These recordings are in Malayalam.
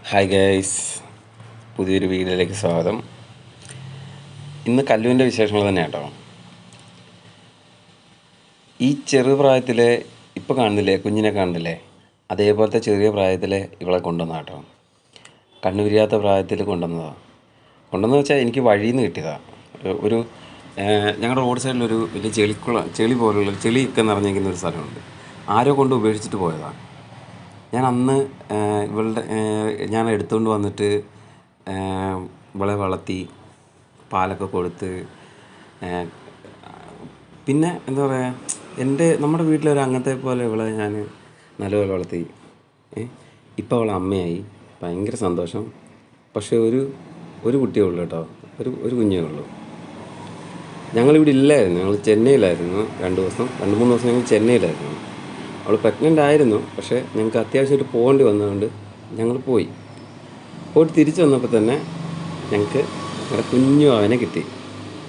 ഹായ് ഗൈസ്, പുതിയൊരു വീഡിയോയിലേക്ക് സ്വാഗതം. ഇന്ന് കല്ലുവിൻ്റെ വിശേഷങ്ങൾ തന്നെ കേട്ടോ. ഈ ചെറുപ്രായത്തിൽ ഇപ്പോൾ കാണുന്നില്ലേ, കുഞ്ഞിനെ കാണുന്നില്ലേ, അതേപോലത്തെ ചെറിയ പ്രായത്തിൽ ഇവളെ കൊണ്ടുവന്ന കേട്ടോ. കണ്ണുവിരിയാത്ത പ്രായത്തിൽ കൊണ്ടുവന്നു വെച്ചാൽ എനിക്ക് വഴിയിൽ നിന്ന് കിട്ടിയതാണ്. ഒരു ഞങ്ങളുടെ റോഡ് സൈഡിലൊരു വലിയ ചെളി പോലുള്ള ചെളിയൊക്കെ നിറഞ്ഞിരിക്കുന്ന ഒരു സ്ഥലമുണ്ട്. ആരോ കൊണ്ട് ഉപേക്ഷിച്ചിട്ട് പോയതാണ്. ഞാൻ അന്ന് ഞാൻ എടുത്തുകൊണ്ട് വന്നിട്ട് ഇവളെ വളർത്തി പാലൊക്കെ കൊടുത്ത്, പിന്നെ എന്താ പറയുക, നമ്മുടെ വീട്ടിലൊരു അങ്ങനത്തെ പോലെ ഇവളെ ഞാൻ നല്ലപോലെ വളർത്തി. ഇപ്പോൾ അവൾ അമ്മയായി, ഭയങ്കര സന്തോഷം. പക്ഷേ ഒരു കുട്ടിയേ ഉള്ളൂ കേട്ടോ, ഒരു കുഞ്ഞേ ഉള്ളൂ. ഞങ്ങളിവിടെ ഇല്ലായിരുന്നു, ഞങ്ങൾ ചെന്നൈയിലായിരുന്നു. 2-3 ദിവസം ഞങ്ങൾ ചെന്നൈയിലായിരുന്നു. അവൾ പ്രഗ്നൻ്റ് ആയിരുന്നു, പക്ഷേ ഞങ്ങൾക്ക് അത്യാവശ്യമായിട്ട് പോകേണ്ടി വന്നതുകൊണ്ട് ഞങ്ങൾ പോയിട്ട് തിരിച്ചു വന്നപ്പോൾ തന്നെ ഞങ്ങൾക്ക് ഞങ്ങളുടെ കുഞ്ഞു അവനെ കിട്ടി.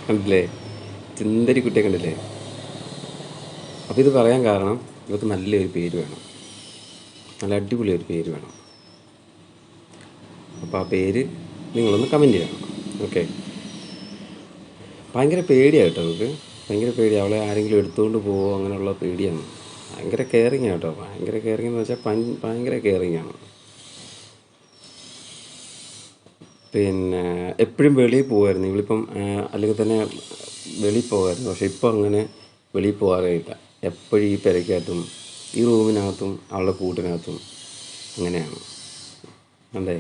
കണ്ടില്ലേ, ചുന്ദരി കുട്ടിയെ കണ്ടില്ലേ. അപ്പോൾ ഇത് പറയാൻ കാരണം, ഇവർക്ക് നല്ലൊരു പേര് വേണം, നല്ല അടിപൊളി ഒരു പേര് വേണം. അപ്പോൾ ആ പേര് നിങ്ങളൊന്ന് കമൻറ്റ് ചെയ്യണം, ഓക്കെ. ഭയങ്കര പേടിയാണ് കേട്ടോ അവൾക്ക്, ഭയങ്കര പേടിയാണ്. അവളെ ആരെങ്കിലും എടുത്തുകൊണ്ട് പോവോ അങ്ങനെയുള്ള പേടിയാണ്. ഭയങ്കര കെയറിങ് കേട്ടോ, ഭയങ്കര കെയറിങ് എന്ന് വെച്ചാൽ ഭയങ്കര കെയറിങ് ആണ്. പിന്നെ എപ്പോഴും വെളിയിൽ പോകുമായിരുന്നു ഇവളിപ്പം, അല്ലെങ്കിൽ തന്നെ വെളിയിൽ പോകുമായിരുന്നു. പക്ഷേ ഇപ്പോൾ അങ്ങനെ വെളിയിൽ പോകാറില്ല. എപ്പോഴും ഈ പെരയ്ക്കകത്തും ഈ റൂമിനകത്തും അവളുടെ കൂട്ടിനകത്തും അങ്ങനെയാണ്. അല്ലേ?